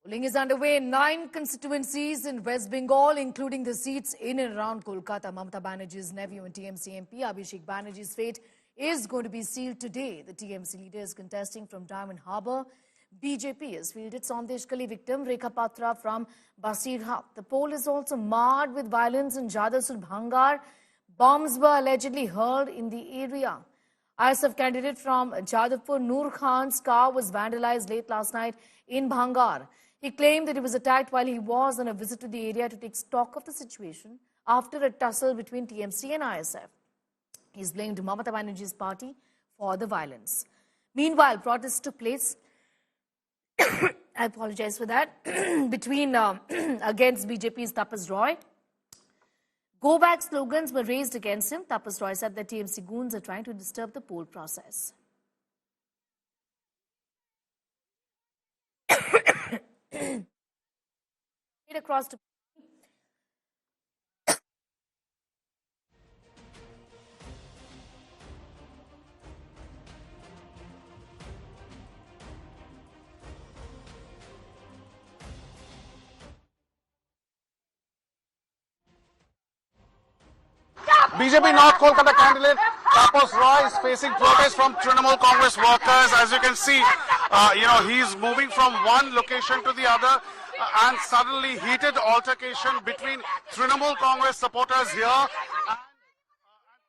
Polling is underway in 9 constituencies in West Bengal, including the seats in and around Kolkata. Mamata Banerjee's nephew and TMC MP Abhishek Banerjee's fate is going to be sealed today. The TMC leader is contesting from Diamond Harbour. BJP has fielded Sandesh Kali victim Rekha Patra from Basirhat. The poll is also marred with violence in Jadavpur Bhangar. Bombs were allegedly hurled in the area. ISF candidate from Jadavpur Noor Khan's car was vandalized late last night in Bhangar. He claimed that he was attacked while he was on a visit to the area to take stock of the situation after a tussle between TMC and ISF. He's blamed Mamata Banerjee's party for the violence. Meanwhile, protests took place I apologize for that, between against BJP's Tapas Roy. Go back slogans were raised against him. Tapas Roy said that TMC goons are trying to disturb the poll process. Across to BJP North Kolkata candidate Tapas Roy is facing protest from Trinamool Congress workers. As you can see, he's moving from one location to the other, and suddenly heated altercation between Trinamool Congress supporters here and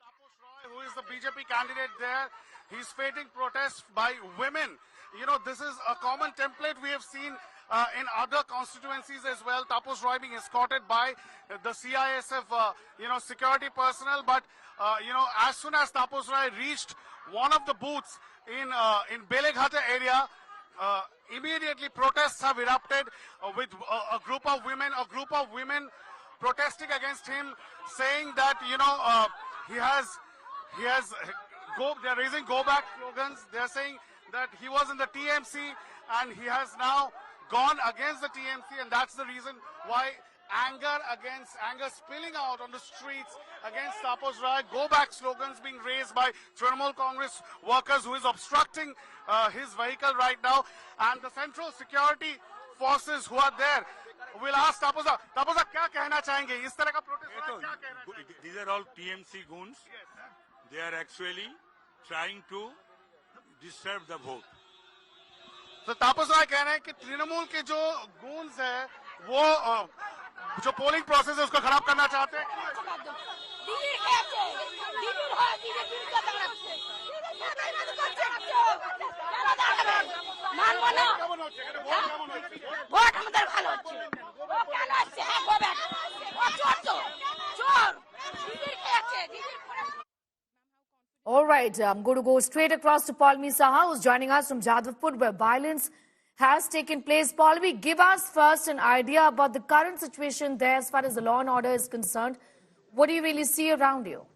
Tapas Roy, who is the BJP candidate there. He's facing protests by women. This is a common template we have seen in other constituencies as well. Tapas Roy being escorted by the CISF, security personnel. But, as soon as Tapas Roy reached one of the booths in Beleghata area, immediately protests have erupted with a group of women protesting against him, saying that, they're raising go back slogans. They're saying that he was in the TMC and he has now gone against the TMC, and that's the reason why anger spilling out on the streets against Tapas Roy. Go back slogans being raised by Trinamool Congress workers, who is obstructing his vehicle right now. And the central security forces who are there will ask Tapas Roy, क्या कहना चाहेंगे इस तरह का protest? These are all TMC goons. Yes. They are actually trying to disturb the vote. तो तापस राय कह रहे हैं कि तृणमूल के जो गूंस है वो जो पोलिंग प्रोसेस है उसको खराब करना चाहते हैं। All right, I'm going to go straight across to Pallavi Saha, who's joining us from Jadavpur, where violence has taken place. Pallavi, give us first an idea about the current situation there as far as the law and order is concerned. What do you really see around you?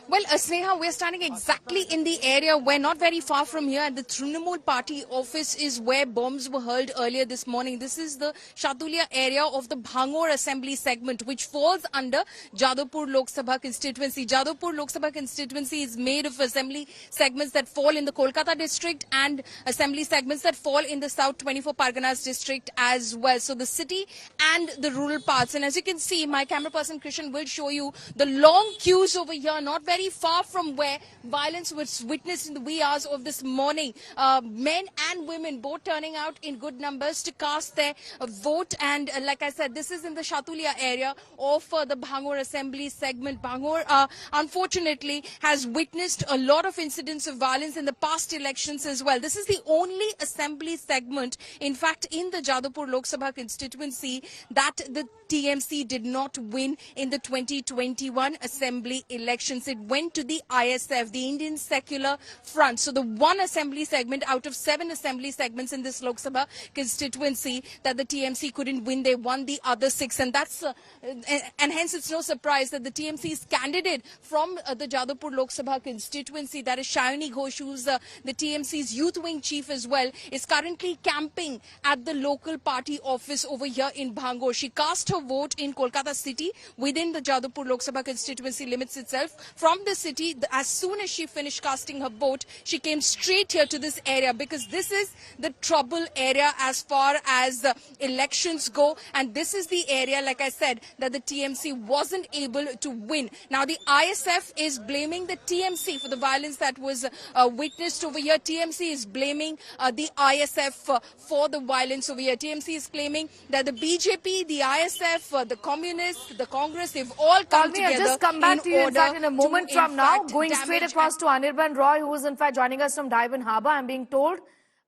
Well, Sneha, we're standing exactly in the area where, not very far from here, at the Trinamool party office is where bombs were hurled earlier this morning. This is the Shatulia area of the Bhangar assembly segment, which falls under Jadavpur Lok Sabha constituency. Jadavpur Lok Sabha constituency is made of assembly segments that fall in the Kolkata district and assembly segments that fall in the South 24 Parganas district as well. So the city and the rural parts. And as you can see, my camera person Krishan will show you the long queues over here, not very far from where violence was witnessed in the wee hours of this morning. Men and women both turning out in good numbers to cast their vote. And like I said, this is in the Shatulia area of the Bhangar assembly segment. Bhangar, unfortunately, has witnessed a lot of incidents of violence in the past elections as well. This is the only assembly segment, in fact, in the Jadavpur Lok Sabha constituency that the TMC did not win in the 2021 assembly elections. It went to the ISF, the Indian Secular Front. So the one assembly segment out of 7 assembly segments in this Lok Sabha constituency that the TMC couldn't win, they won the other 6. And that's and hence it's no surprise that the TMC's candidate from the Jadavpur Lok Sabha constituency, that is Shayani Ghosh, who's the TMC's youth wing chief as well, is currently camping at the local party office over here in Bhangar. She cast her vote in Kolkata city within the Jadavpur Lok Sabha constituency limits itself from from the city. As soon as she finished casting her vote, she came straight here to this area because this is the trouble area as far as elections go. And this is the area, like I said, that the TMC wasn't able to win. Now, the ISF is blaming the TMC for the violence that was witnessed over here. TMC is blaming the ISF for the violence over here. TMC is claiming that the BJP, the ISF, the Communists, the Congress, they've all come Palmi, I'll together just come back to you in fact in a moment from now. Going damage straight across to Anirban Roy, who is in fact joining us from Diamond Harbour. I'm being told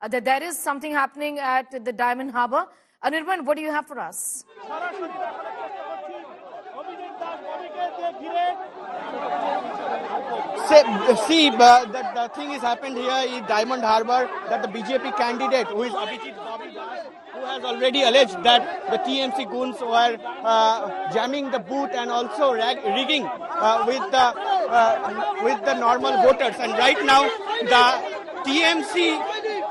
that there is something happening at the Diamond Harbour. Anirban, what do you have for us? The thing is happened here in Diamond Harbour that the BJP candidate, who is Abhijit Bobby Das, who has already alleged that the TMC goons were jamming the booth and also rigging with the normal voters. And right now, the TMC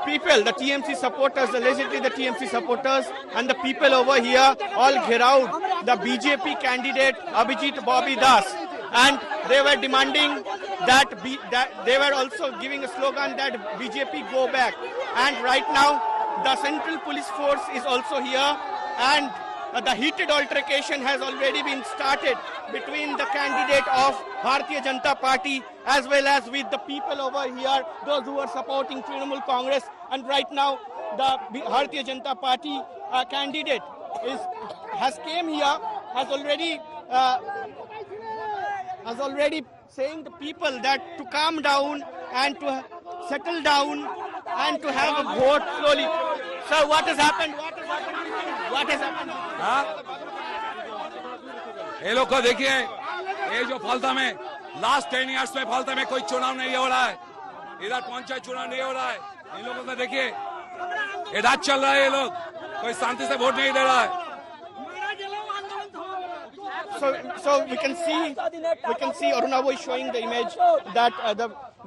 people, the TMC supporters, allegedly the TMC supporters and the people over here all out the BJP candidate Abhijit Bobby Das. And they were demanding that they were also giving a slogan that BJP go back. And right now, the Central Police Force is also here, and the heated altercation has already been started between the candidate of Bharatiya Janata Party as well as with the people over here, those who are supporting Trinamool Congress. And right now, the Bharatiya Janata Party candidate has already saying the people that to calm down and to settle down and to have a vote slowly. Sir, what has happened? What has happened? ये लोग को देखिए, ये जो फालता में last 10 years में फालता में कोई चुनाव नहीं हो रहा है, इधर पंचायत चुनाव नहीं हो रहा है. इन लोगों को देखिए, ये राज चल रहा है, ये लोग कोई शांति से वोट नहीं दे रहा है. So we can see Arunabh is showing the image that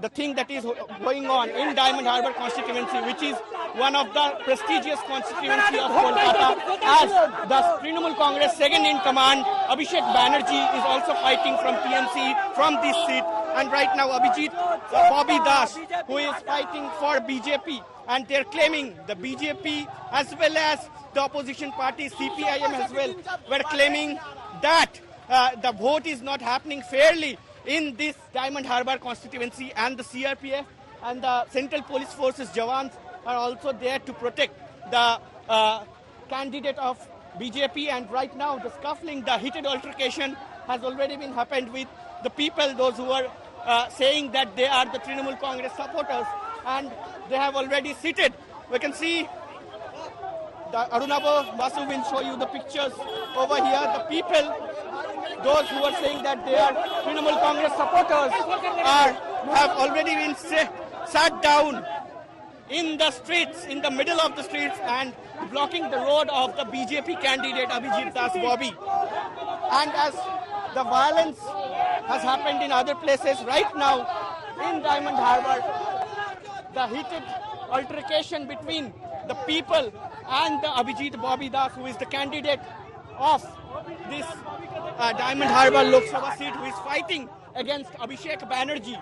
the thing that is going on in Diamond Harbour constituency, which is one of the prestigious constituency of Kolkata, as the Trinamool Congress second in command, Abhishek Banerjee, is also fighting from TMC from this seat. And right now Abhijit Bobby Das, who is fighting for BJP, and they're claiming the BJP as well as the opposition party CPIM as well were claiming that the vote is not happening fairly in this Diamond Harbour constituency, and the CRPF and the Central Police Forces Jawans are also there to protect the candidate of BJP. And right now the scuffling, the heated altercation has already been happened with the people, those who are saying that they are the Trinamool Congress supporters, and they have already seated. We can see the Arunabh Basu will show you the pictures over here. The people, those who are saying that they are Trinamool Congress supporters, have already been sat down in the streets, in the middle of the streets, and blocking the road of the BJP candidate Abhijit Das Bobby. And as the violence has happened in other places, right now in Diamond Harbour, the heated altercation between the people and the Abhijit Bobby Das, who is the candidate of this Diamond Harbour Lok Sabha seat, who is fighting against Abhishek Banerjee,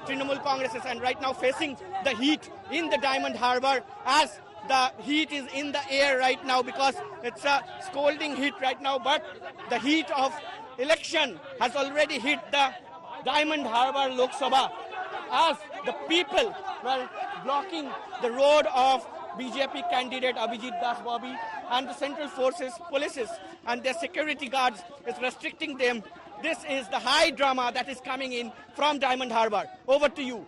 Trinamool Congress, and right now facing the heat in the Diamond Harbour, as the heat is in the air right now because it's a scalding heat right now. But the heat of election has already hit the Diamond Harbour Lok Sabha, as the people were blocking the road of BJP candidate Abhijit Das Bobby, and the Central Forces, polices and their security guards is restricting them. This is the high drama that is coming in from Diamond Harbour. Over to you.